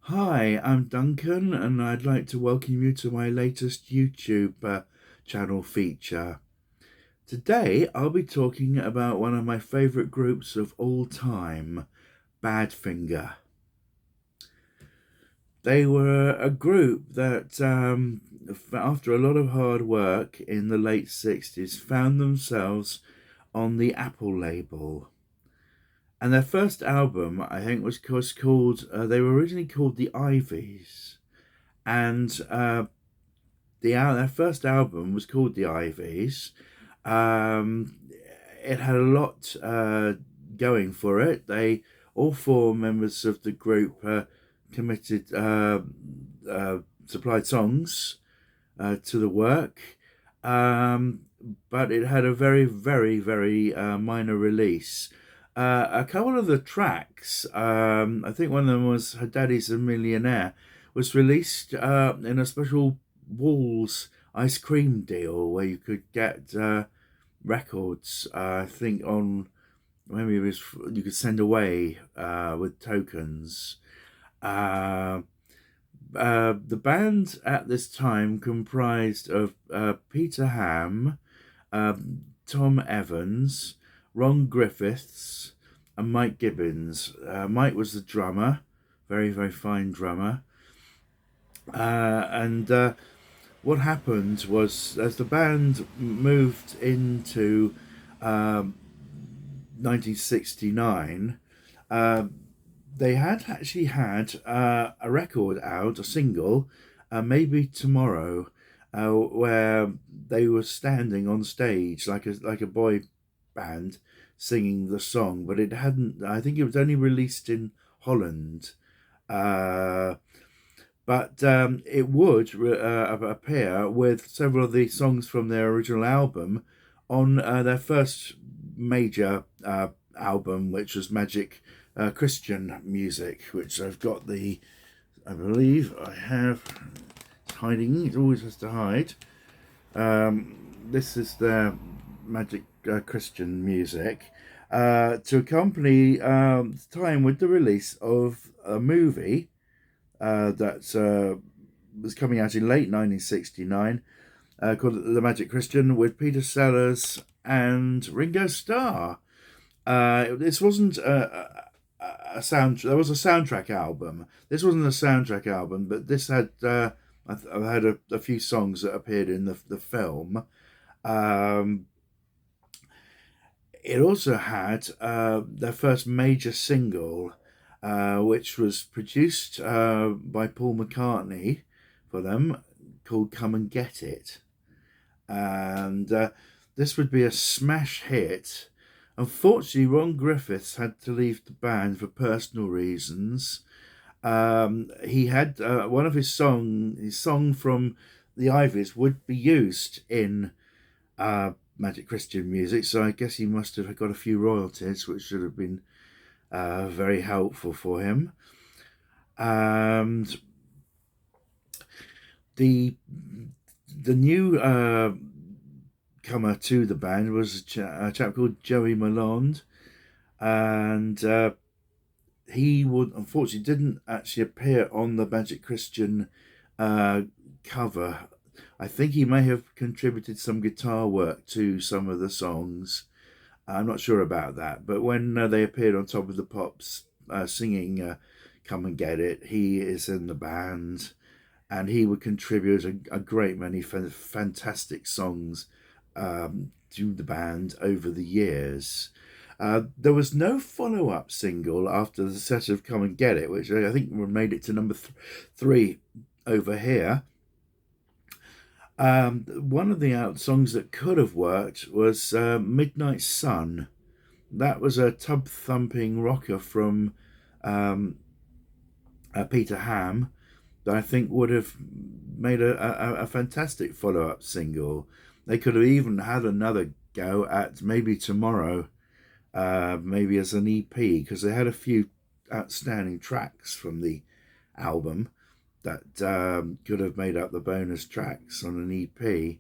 Hi, I'm Duncan, and I'd like to welcome you to my latest YouTube channel feature. Today, I'll be talking about one of my favourite groups of all time, Badfinger. They were a group that, after a lot of hard work in the late 60s, found themselves on the Apple label. And their first album, I think, was called, they were originally called the Ivies. And their first album was called The Ivies. Um, it had a lot going for it. All four members of the group committed supplied songs to the work, um, but it had a very, very, very minor release. A couple of the tracks, I think one of them was Her Daddy's a Millionaire, was released in a special Walls ice cream deal where you could get records, I think on, maybe it was, you could send away with tokens. Uh, the band at this time comprised of Peter Ham, Tom Evans, Ron Griffiths, and Mike Gibbons. Mike was the drummer, very, very fine drummer. And what happened was, as the band moved into 1969, uh, they had actually had a record out, a single, maybe tomorrow, where they were standing on stage like a boy band singing the song, but it hadn't. I think it was only released in Holland. Uh, but it would appear with several of the songs from their original album on their first major album, which was Magic Christian Music, which I believe I have, it's hiding, it always has to hide. This is their Magic Christian Music. To accompany time with the release of a movie that was coming out in late 1969 called The Magic Christian with Peter Sellers and Ringo Starr. This wasn't a sound. There was a soundtrack album. This wasn't a soundtrack album, but this had I had a few songs that appeared in the film. Um, it also had their first major single, which was produced by Paul McCartney for them, called Come and Get It. And this would be a smash hit. Unfortunately, Ron Griffiths had to leave the band for personal reasons. He had one of his song from the Ivies would be used in Magic Christian Music, so I guess he must have got a few royalties, which should have been very helpful for him. And the new comer to the band was a chap called Joey Malone, and he would unfortunately didn't actually appear on the Magic Christian cover. I think he may have contributed some guitar work to some of the songs. I'm not sure about that, but when they appeared on Top of the Pops singing Come and Get It, he is in the band, and he would contribute a great many fantastic songs to the band over the years. There was no follow-up single after the set of Come and Get It, which I think made it to number three over here. One of the songs that could have worked was Midnight Sun. That was a tub-thumping rocker from Peter Ham that I think would have made a fantastic follow-up single. They could have even had another go at maybe tomorrow, maybe as an EP, because they had a few outstanding tracks from the album that could have made up the bonus tracks on an EP.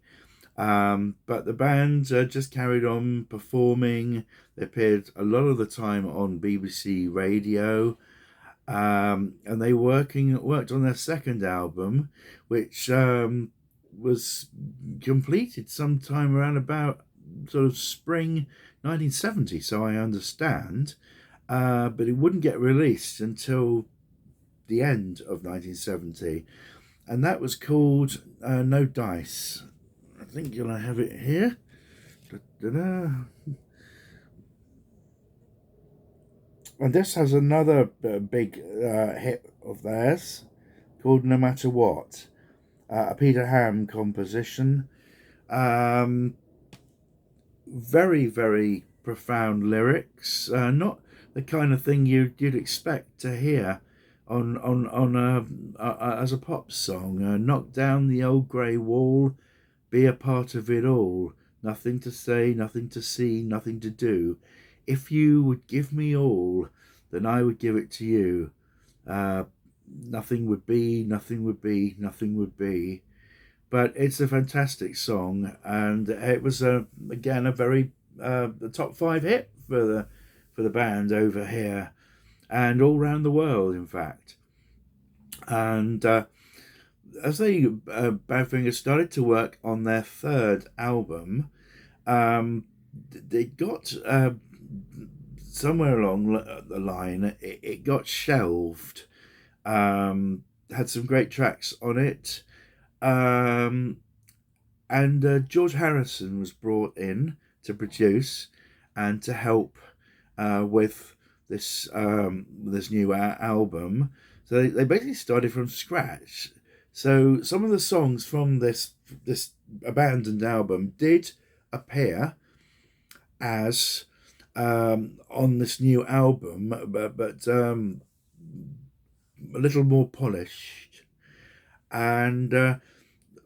But the band just carried on performing. They appeared a lot of the time on BBC Radio. And they worked on their second album, which was completed sometime around about sort of spring 1970, so I understand. But it wouldn't get released until the end of 1970, and that was called No Dice. I think you'll have it here. Da-da-da. And this has another big hit of theirs called No Matter What, a Peter Ham composition. Um, very, very profound lyrics, not the kind of thing you'd expect to hear as a pop song. Knock down the old grey wall, be a part of it all. Nothing to say, nothing to see, nothing to do. If you would give me all, then I would give it to you. Uh, Nothing would be, nothing would be, nothing would be. But it's a fantastic song, and it was again a very the top five hit for the band over here and all around the world, in fact. And as Badfinger started to work on their third album, they got somewhere along the line it got shelved. Had some great tracks on it. And George Harrison was brought in to produce and to help with this new album. So they basically started from scratch. So some of the songs from this abandoned album did appear as on this new album, but a little more polished. And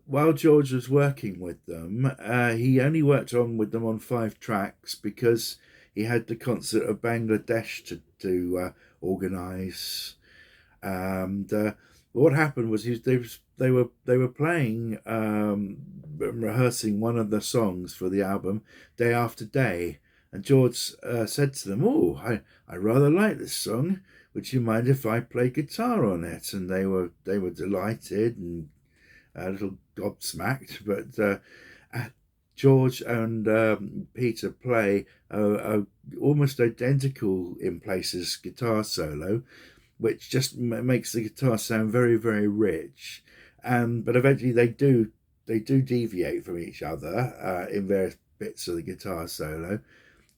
while George was working with them, he only worked with them on 5 tracks because he had the concert of Bangladesh to organise. And what happened was they were playing rehearsing one of the songs for the album day after day, and George said to them, "Oh, I rather like this song. Would you mind if I play guitar on it?" And they were delighted and a little gobsmacked. But George and Peter play a almost identical in places guitar solo, which just makes the guitar sound very, very rich. But eventually they do deviate from each other in various bits of the guitar solo.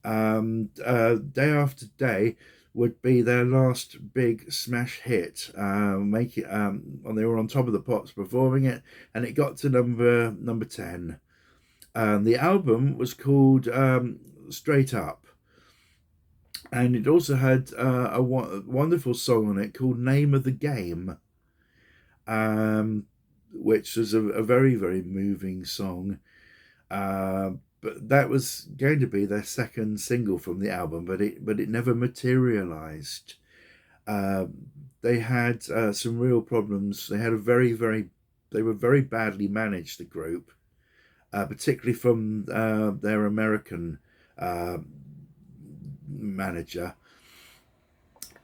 Day After Day would be their last big smash hit. They were on Top of the Pops performing it, and it got to number 10. The album was called Straight Up, and it also had a wonderful song on it called Name of the Game, which was a very, very moving song. But that was going to be their second single from the album, but it never materialized. They had some real problems. They had they were very badly managed, the group, particularly from their American manager.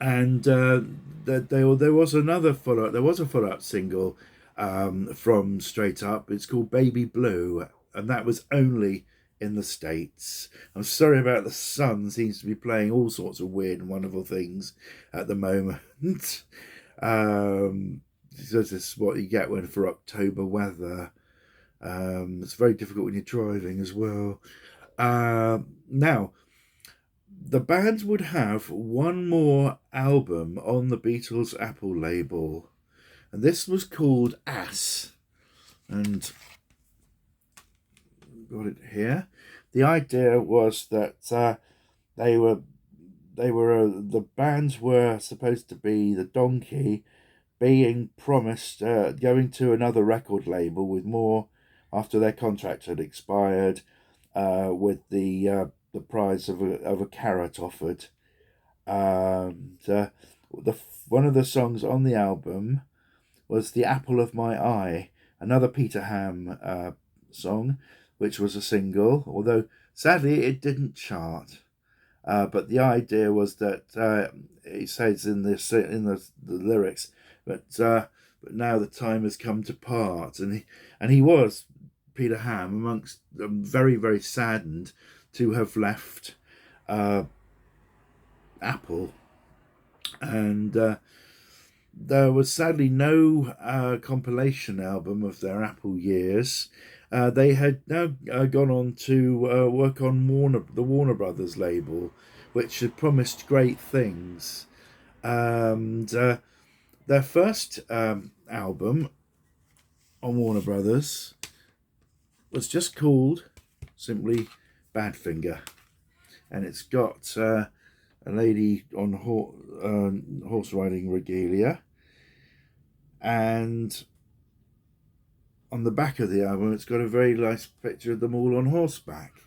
And there was a follow-up single from Straight Up. It's called Baby Blue, and that was only in the States. I'm sorry about the sun. Seems to be playing all sorts of weird and wonderful things at the moment. This is what you get for October weather. It's very difficult when you're driving as well. Now, the band would have one more album on the Beatles Apple label, and this was called Ass. And got it here. The idea was that the bands were supposed to be the donkey being promised going to another record label with more after their contract had expired, with the prize of a carrot offered. One of the songs on the album was The Apple of My Eye, another Peter Ham song, which was a single, although sadly it didn't chart. But the idea was that he says in the lyrics, but now the time has come to part, and he was Peter Ham amongst very very saddened to have left uh, Apple, and there was sadly no compilation album of their Apple years. They had now gone on to work on the Warner Brothers label, which had promised great things. And their first album on Warner Brothers was just called simply Badfinger, and it's got a lady on horse riding regalia, and on the back of the album it's got a very nice picture of them all on horseback.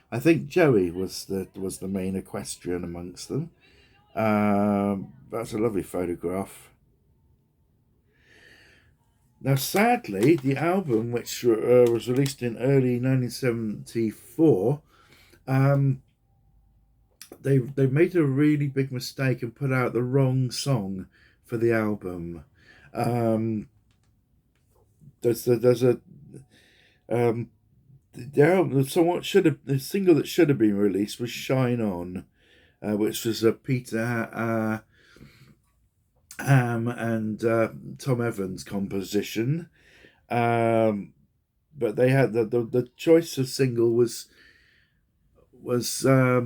I think Joey was the main equestrian amongst them. That's a lovely photograph. Now, sadly, the album, which was released in early 1974, they made a really big mistake and put out the wrong song for the album. There's a the album somewhat should have the single that should have been released was "Shine On," which was a Peter Ham and Tom Evans composition. But they had the choice of single was a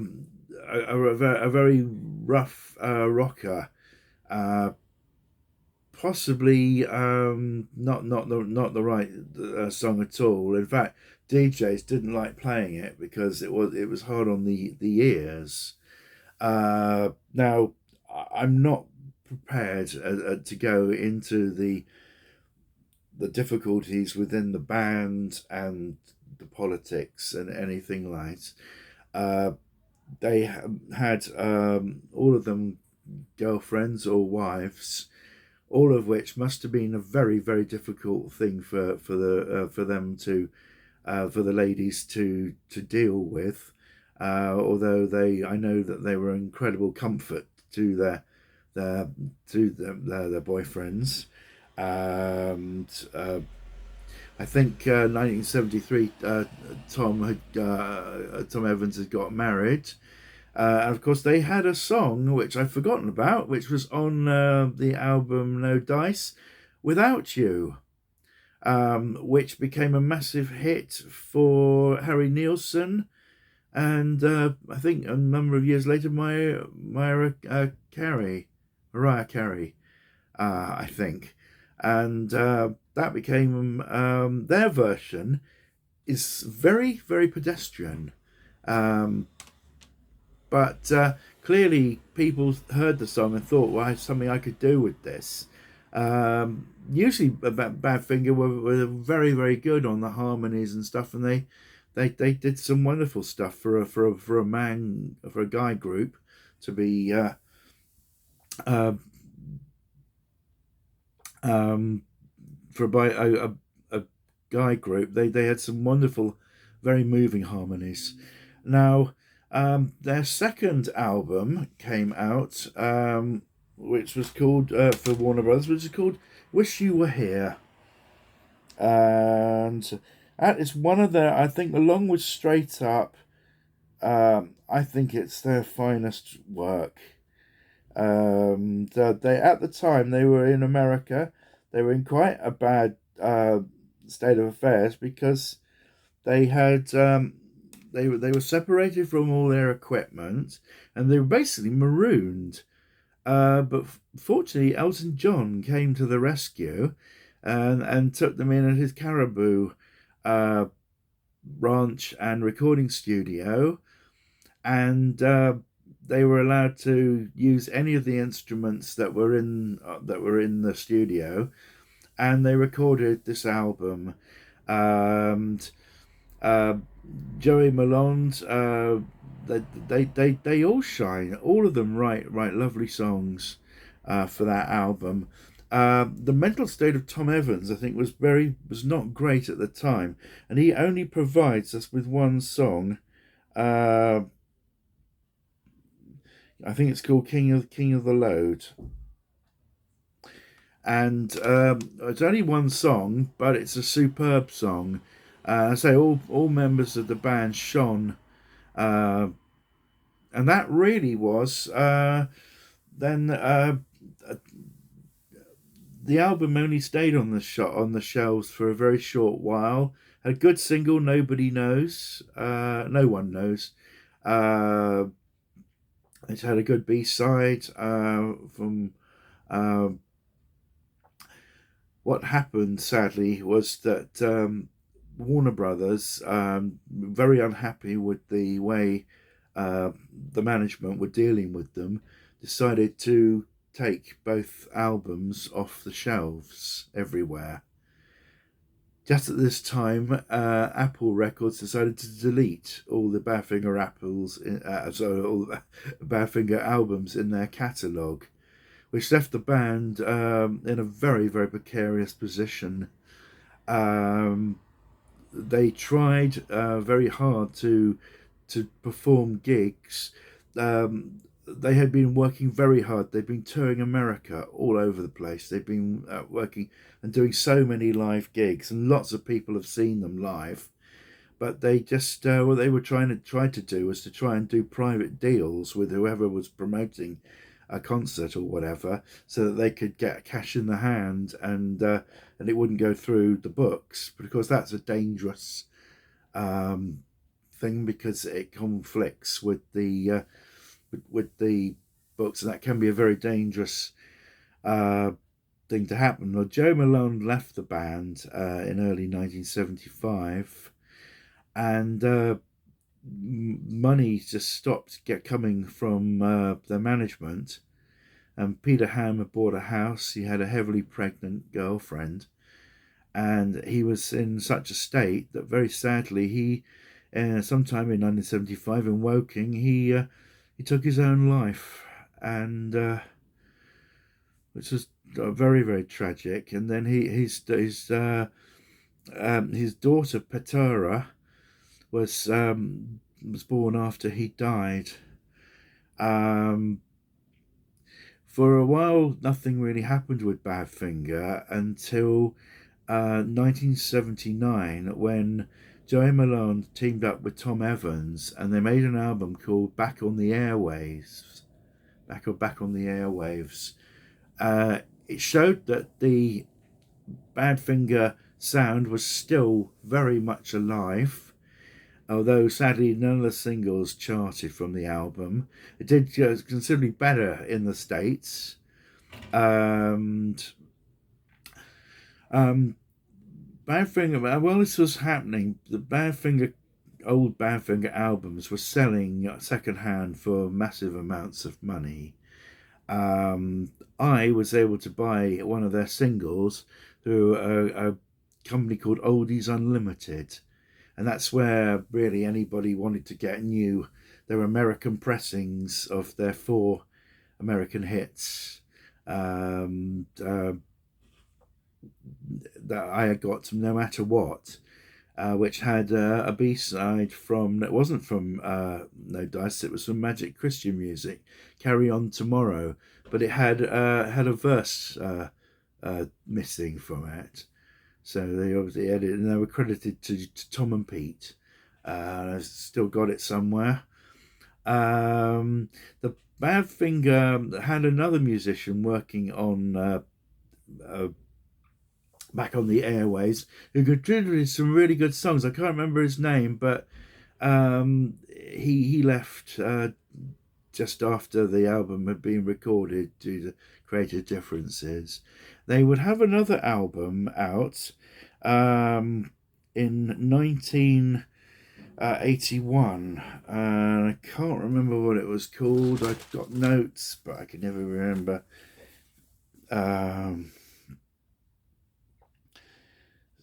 very rough rocker, possibly not the right song at all. In fact, DJs didn't like playing it because it was hard on the ears. Now, I'm not prepared to go into the difficulties within the band and the politics and anything like. They had all of them girlfriends or wives, all of which must have been a very very difficult thing for them to for the ladies to deal with. Although I know that they were incredible comfort to their boyfriends. And I think 1973, Tom Evans had got married, and of course they had a song which I've forgotten about, which was on the album No Dice, "Without You," which became a massive hit for Harry Nilsson, and I think a number of years later, Mariah Carey, I think, and that became their version is very very pedestrian, but clearly people heard the song and thought, well, there's something I could do with this. Usually Badfinger were very very good on the harmonies and stuff, and they did some wonderful stuff for a guy group to be for a guy group. They had some wonderful, very moving harmonies. Now, their second album came out, which was called for Warner Brothers, which is called "Wish You Were Here," and that is one of their. I think, along with Straight Up, I think it's their finest work. They at the time they were in America. They were in quite a bad state of affairs because they had they were separated from all their equipment and they were basically marooned. But fortunately, Elton John came to the rescue and took them in at his Caribou ranch and recording studio, and they were allowed to use any of the instruments that were in the studio, and they recorded this album. And Joey Malone, they all shine. All of them write lovely songs for that album. The mental state of Tom Evans, I think, was not great at the time, and he only provides us with one song. I think it's called King of the Load. And it's only one song, but it's a superb song. I say all members of the band shone, uh, and that really was then. The album only stayed on the shelves for a very short while. A good single, Nobody Knows, no one knows. Uh, it's had a good B side from. Uh, what happened, sadly, was that Warner Brothers, very unhappy with the way the management were dealing with them, decided to take both albums off the shelves everywhere. Just at this time, Apple Records decided to delete all the Badfinger all the Badfinger albums in their catalogue, which left the band in a very, very precarious position. Um, they tried very hard to perform gigs. They had been working very hard. They'd been touring America all over the place. They've been working and doing so many live gigs, and lots of people have seen them live. But they just what they were try to do was to try and do private deals with whoever was promoting a concert or whatever, so that they could get cash in the hand and it wouldn't go through the books. But of course, that's a dangerous um, thing because it conflicts with the books, and that can be a very dangerous uh, thing to happen. Well, Joe Malone left the band in early 1975, and money just stopped coming from their management. And Peter Ham had bought a house. He had a heavily pregnant girlfriend, and he was in such a state that very sadly he, sometime in 1975 in Woking, he took his own life, and which was very, very tragic. And then his daughter Petera was born after he died. Um, for a while, nothing really happened with Badfinger until 1979, when Joey Malone teamed up with Tom Evans and they made an album called Back on the Airwaves. Back on the Airwaves. It showed that the Badfinger sound was still very much alive, although sadly none of the singles charted from the album. It did considerably better in the States. And Badfinger, while this was happening, the old Badfinger albums were selling secondhand for massive amounts of money. I was able to buy one of their singles through a company called Oldies Unlimited, and that's where really anybody wanted to get their American pressings of their 4 American hits. That I had got No Matter What, which had a B-side from, it wasn't from No Dice, it was from Magic Christian Music, Carry On Tomorrow, but it had a verse missing from it. So they obviously edited, and they were credited to Tom and Pete. I've still got it somewhere. The Badfinger had another musician working on Back on the Airways, who contributed some really good songs. I can't remember his name, but he left just after the album had been recorded due to creative differences. They would have another album out in 1981. I can't remember what it was called. I've got notes, but I can never remember.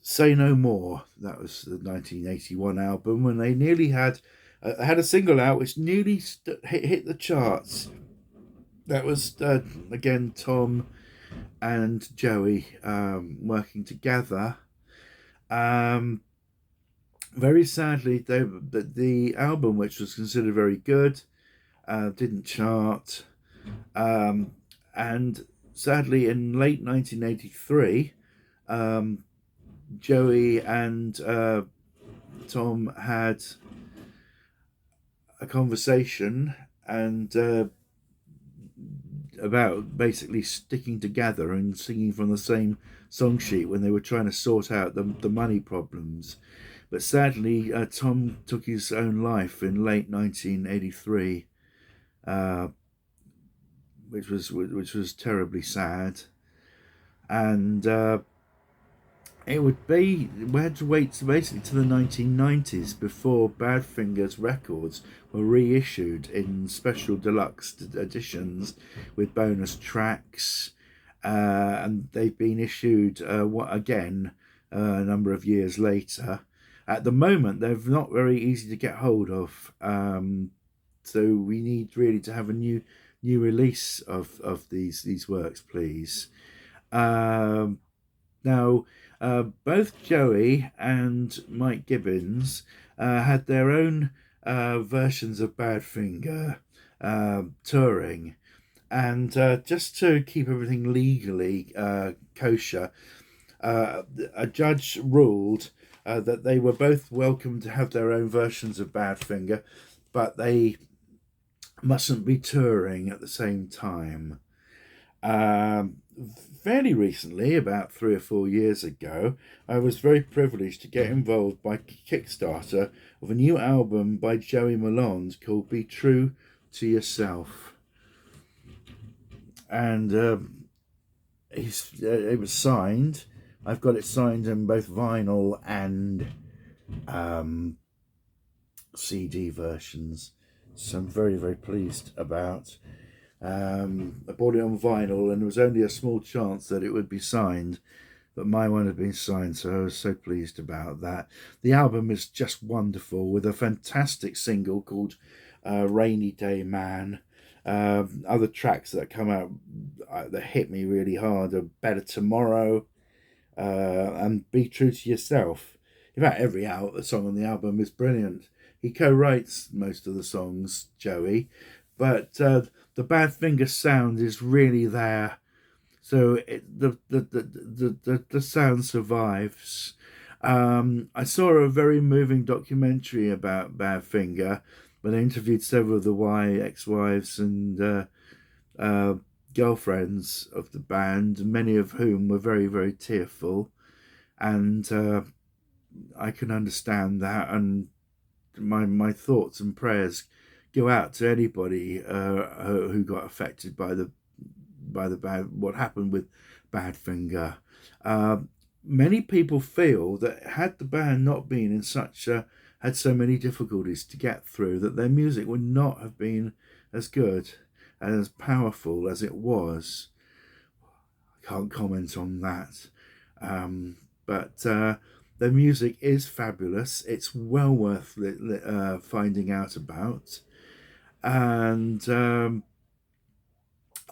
Say No More. That was the 1981 album, when they nearly had a single out which nearly hit the charts. That was again Tom and Joey working together. Very sadly, the album, which was considered very good, didn't chart. Um, and sadly, in late 1983, um, Joey and Tom had a conversation and about basically sticking together and singing from the same song sheet when they were trying to sort out the money problems. But sadly, Tom took his own life in late 1983, uh, which was terribly sad. And it would be we had to wait basically to the 1990s before Badfinger's records were reissued in special deluxe editions with bonus tracks, and they've been issued again a number of years later. At the moment, they're not very easy to get hold of, so we need really to have a new release of these works, please. Um, Now, both Joey and Mike Gibbons had their own versions of Badfinger touring, and just to keep everything legally kosher, a judge ruled that they were both welcome to have their own versions of Badfinger, but they mustn't be touring at the same time. Um, Fairly recently, about 3 or 4 years ago, I was very privileged to get involved by Kickstarter of a new album by Joey Malone called "Be True to Yourself," and it was signed. I've got it signed in both vinyl and um, CD versions, so I'm very, very pleased about. I bought it on vinyl, and there was only a small chance that it would be signed, but my one had been signed, so I was so pleased about that. The album is just wonderful, with a fantastic single called "Rainy Day Man." Other tracks that come out that hit me really hard are "Better Tomorrow" and "Be True to Yourself." In fact, every song on the album is brilliant. He co-writes most of the songs, Joey, but the Badfinger sound is really there, so the sound survives. I saw a very moving documentary about Badfinger, where they interviewed several of the ex-wives and uh, girlfriends of the band, many of whom were very, very tearful, and I can understand that, and my thoughts and prayers go out to anybody who got affected by the what happened with Badfinger. Uh, Many people feel that had the band not been in had so many difficulties to get through, that their music would not have been as good and as powerful as it was. I can't comment on that, but their music is fabulous. It's well worth finding out about, and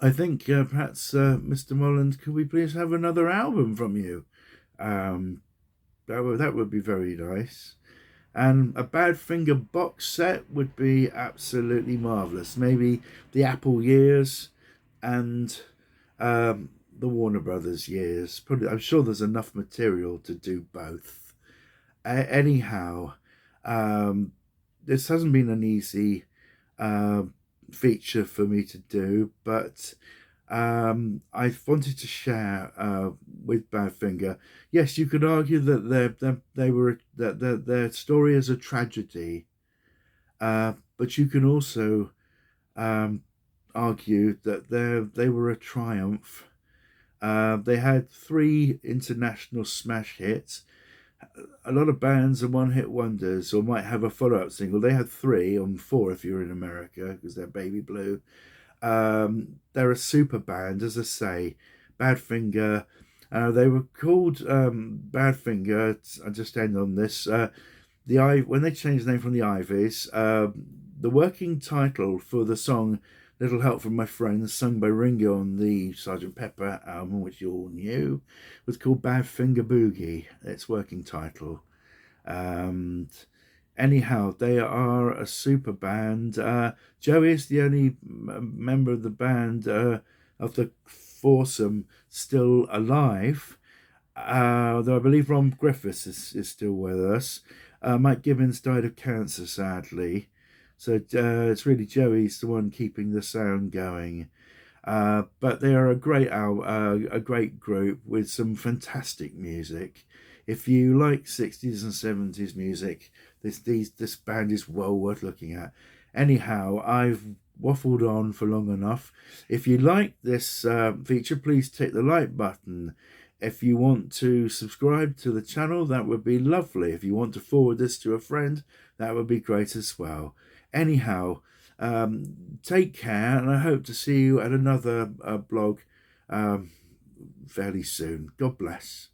I think perhaps Mr. Mullins, could we please have another album from you? Um, that would be very nice. And a Badfinger box set would be absolutely marvelous. Maybe the Apple years and the Warner Brothers years. Probably, I'm sure there's enough material to do both. Anyhow, this hasn't been an easy uh, feature for me to do, but I wanted to share with Badfinger. Yes, you could argue that their story is a tragedy, but you can also um, argue that they were a triumph. They had 3 international smash hits. A lot of bands are one-hit wonders, or might have a follow-up single. They had 3 on 4 if you're in America, because they're Baby Blue. They're a super band, as I say. Badfinger. They were called Badfinger. I just end on this. When they changed the name from the Ivies, the working title for the song "Little Help from My Friends," sung by Ringo on the Sgt. Pepper album, which you all knew, was called "Badfinger Boogie." Its working title. Um, Anyhow, they are a super band. Joey is the only member of the band, of the foursome, still alive. Though I believe Ron Griffiths is still with us. Mike Gibbons died of cancer, sadly. So it's really Joey's the one keeping the sound going. But they are a a great group with some fantastic music. If you like 60s and 70s music, this band is well worth looking at. Anyhow, I've waffled on for long enough. If you like this feature, please click the like button. If you want to subscribe to the channel, that would be lovely. If you want to forward this to a friend, that would be great as well. Anyhow, take care, and I hope to see you at another blog fairly soon. God bless.